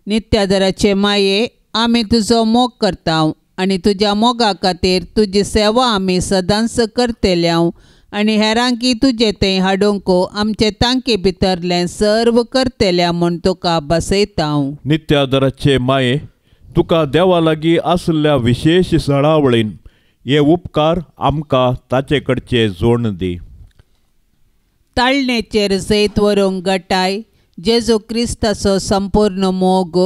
नित्यादाराचे माये, आमी तुजो मोग करताव आनी तुज्या मोगा खातीर तुजी सेवा आमी सदांच करतल्यांव आनी हेरांकी तुजें तें हाडूंक आमचे तांके भितरलें सर्व करतल्या म्हूण तुका बसयताव. नित्य आदाराचे माये, तुका देवा लागीं आसल्या विशेश सळावळीन हे उपकार आमकां ताचे कडचे जोड दी. ताळणेचेर जैत व्हरूंक घटाय जेजू क्रिस्ताचो संपूर्ण मोग,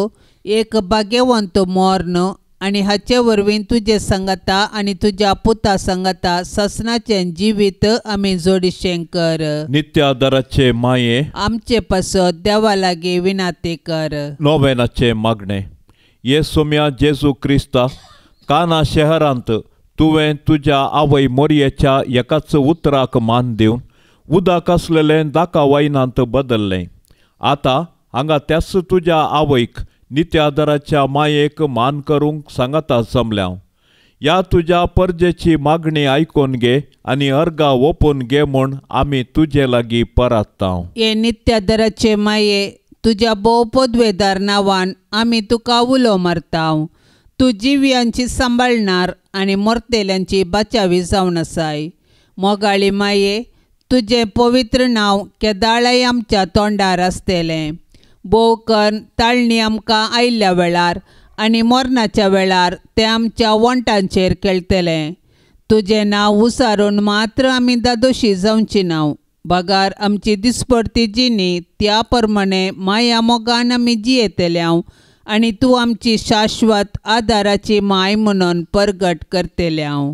एक भाग्यवंत मोर्न आनी हाचे वरवीं तुजे संगता आनी तुज्या पुता संगता ससनाचें जिवीत आमी जोडिशें कर. नित्य आदाराचे माये, आमचे पासत देवा लागीं विनाती कर. 9 मागणें. ये सोम्या जेजू क्रिस्ता, काना शहरांत तुवें तुज्या आवय मोरयेच्या एकाच उतराक मान दिवन उदक आसलेलें दाका वायनांत बदल्लें. आतां हांगा त्याच तुज्या आवयक नित्य आदाराच्या मायेक मान करूंक सांगता जमल्याव. ह्या तुज्या परजेची मागणी आयकून घे आनी अर्गां ओपून घे म्हूण आमी तुजे लागीं परतांव. हे नित्य आदाराचे माये, तुज्या भोव पदवेदार नांवान आमी तुका उलो मारताव. तूं जिव्यांची सांबाळणार आनी मरतेल्यांची बाचावी जावन आसाय. मोगाळी माये, तुजें पवित्र नांव केदाळय आमच्या तोंडार आसतलें. भोव कर्ण ताळणी आमकां आयिल्ल्या वेळार आनी मरणाच्या वेळार तें आमच्या वंटांचेर खेळटलें. तुजें नांव उसारून मात्र आमी दादोशी जावची नाव. बगार आमची दिसपडती जिणी त्या प्रमाणे माया मोगान आमी जियेतल्यांव आनी तूं आमची शाश्वत आदाराची माय म्हणून परगट करतल्यांव.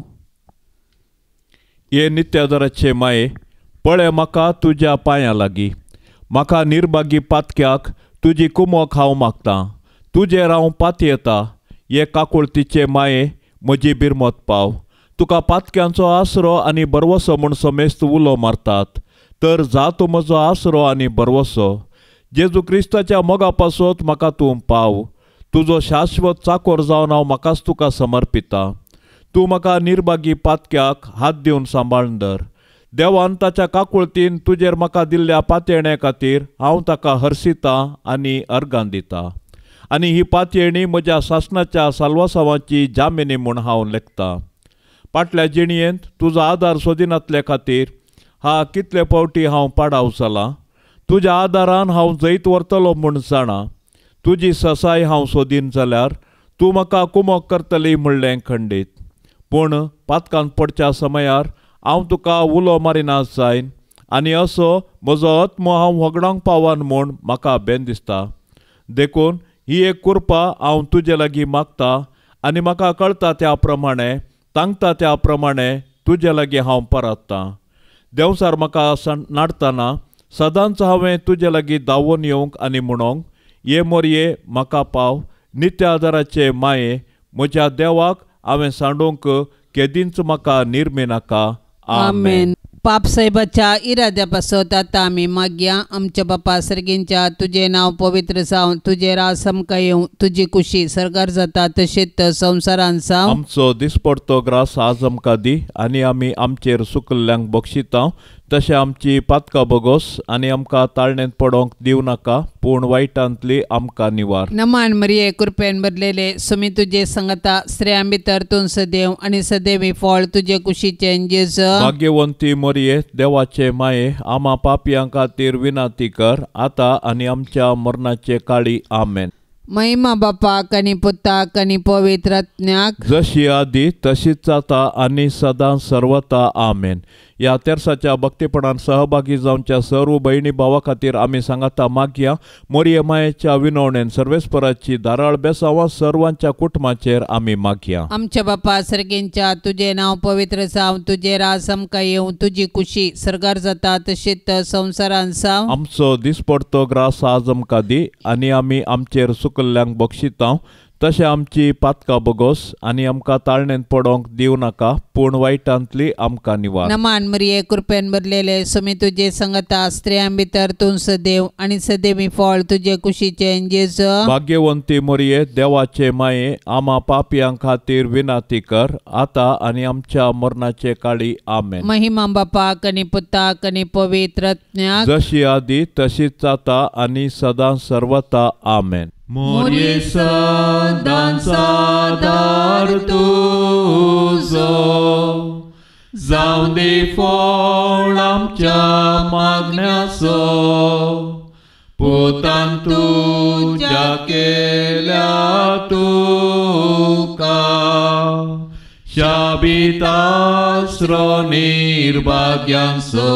हे नित्य आदाराचे माये, पळय म्हाका तुज्या पांयां लागीं. म्हाका निर्भागी पातक्याक तुजी कुमोक हांव मागतां. तुजेर हांव पात येता. हे काकुळतीचे माये, म्हजी बिरमत पाव. तुका पातक्यांचो आसरो आनी बरवसो म्हूण समेस्त उलो मारतात, तर जा तूं म्हजो आसरो आनी बरवसो. जेजू क्रिस्ताच्या मोगा पासत म्हाका तूं पाव. तुजो शाश्वत चाकोर जावन हांव म्हाकाच तुका समर्पिता. तूं म्हाका निर्भागी पातक्याक हात दिवन सांबाळून धर. देवान ताच्या काकुळतीन तुजेर म्हाका दिल्ल्या पातयेणे खातीर हांव ताका हरसितां आनी अर्गां दितां. आनी ही पातयेणी म्हज्या सासणाच्या साल्वासांवाची जामिनी म्हूण हांव लेखतां. फाटल्या जिणयेंत तुजो आदार सोदिनातले खातीर कितले फावटी हांव पाडाव जालां. तुज्या आदारान हांव जैत व्हरतलो म्हूण जाणा. तुजी ससाय हांव सोदीन जाल्यार तूं म्हाका कुमोक करतली म्हणलें खंडीत. पूण पातकांत पडच्या समयार हांव तुका उलो मारिना जायन आनी असो म्हजो आत्मो हांव वगडावंक पावान म्हूण म्हाका बेन दिसता. देखून ही एक कुरपा हांव तुजे लागीं मागतां आनी म्हाका कळटा त्या प्रमाणे सांगता त्या प्रमाणे तुजे लागीं हांव परतां. देवसार म्हाका नाडटना सदांच हांवें तुजे लागीं धांवून येवंक आनी म्हणोंक, ये मोरये म्हाका पाव. नित्य आदाराचे माये, म्हज्या देवाक हांवें सांडूंक केदींच म्हाका निर्मी नाका. आमेन. पाप साहेबाच्या इराद्यापासत आता आम्ही मागया. आमच्या बापा सर्गींच्या तुझे नाव पवित्र जावं, तुझे राज समका येऊ, तुझी कुशी सरकार जाता तशेंच संवसारान जावं. आमचो दिसपडतो ग्रास आज आमकां दी, आनी आमी आमचेर सुकल्ल्यांक बक्षिता. तशें आमची पातकां बगोस, आनी आमकां ताळणेंत पडोंक दिव नाका, पूण वायटांतली आमकां निवार. नमान मरिये कृपेन बदलेले, सुमी तुझे संगता स्त्रियां भितर तूं सदैव, आनी सदैवी फळ तुझे कुशीचे जेजू. भाग्यवंती मरिये, देवाचे माये, आम्हा पापयां खातीर विनाती कर, आता आनी आमच्या मरणाचे काळी. आमेन. महिमा बापाक आनी पुताक आनी पवित्र आत्म्याक, जशी आदी तशीच आता आनी सदां सर्वता. आमेन. ह्या तेर्साच्या भक्तीपणान सहभागी जावच्या सर्व भयणी भावा खातीर आमी सांगाता मागया. मोरये मायेच्या विनवणेन सर्वेस्पराची दाराळ बेसावां सर्वांच्या कुटुंबाचेर आमी मागया. आमच्या बापा सर्गेंच्या तुझे नाव पवित्र जावं, तुझे राज समका येऊ, तुझी कुशी सरकार जाता तशेंच संवसारान जावं. आमचो दिसपडतो ग्रास आज आमकां दी, आनी आमी आमचेर सुकल्ल्यांक बक्षिता. तशें आमची पातकां बगोस, आनी आमकां ताळणेंत पडोंक दिव नाका, पूण वायटांतली आमकां निवार. नमान मरिये कृपेन बदलेले, सुमी तुझे संगता स्त्रियां भितर तूं सदैव, आनी सदैवी फळ तुझे कुशीचे जेजू. भाग्यवंती मरिये, देवाचे माये, आम्हा पापयां खातीर विनाती कर, आता आनी आमच्या मरणाचे काळी. आमेन. महिमा बापाक आनी पुताक आनी पवित्र आत्म्याक, जशी आदी तशीच आता आनी सदां सर्वता. आमेन. मोरये सदांचा दार तुझो, जावं दे फळ आमच्या मागण्याचो, पोतान तुज्या केल्या तुका, शाबीत आसरो निर्भाग्यांचो,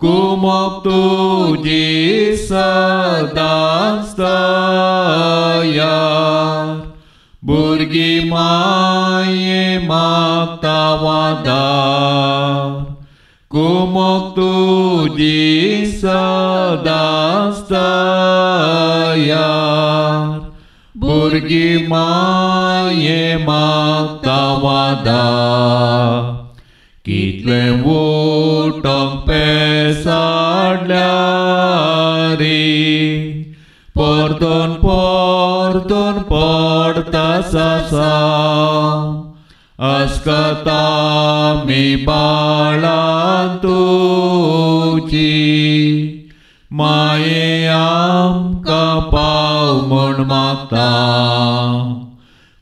कुमोक तुजी सदांच तयार, भुरगीं माये मागता वादार, कुमोक तुजी सदांच तयार, भुरगीं माये मागता वादार. कितलें उठोंक पेसाडल्या रे, परतून परतून पडता सासांव, अस्कता मी बाळां तुजी, माये आमकां पाव म्हूण मागता,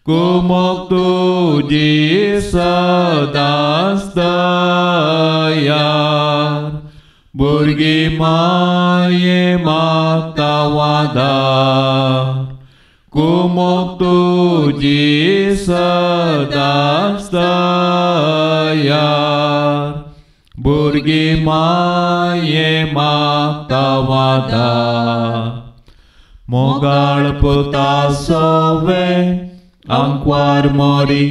कुमोक तुजी सदांच तयार, भुरगीं माये मागता वादार, कुमोक तुजी सदांच तयार, भुरगीं माये मागता वादार. मोगाळ पुता सोवे अंकवार मोरी,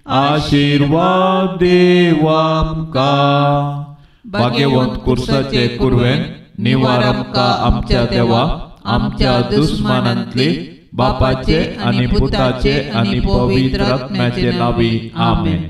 आशीर्वाद देव आमकां, भाग्यवंत कुर्साचे कुरवेन निवार आमकां आमच्या देवा, आमच्या दुस्मानांतली बापाचे आनी पुताचे आनी पवित्र आत्म्याचे नावी. आमेन.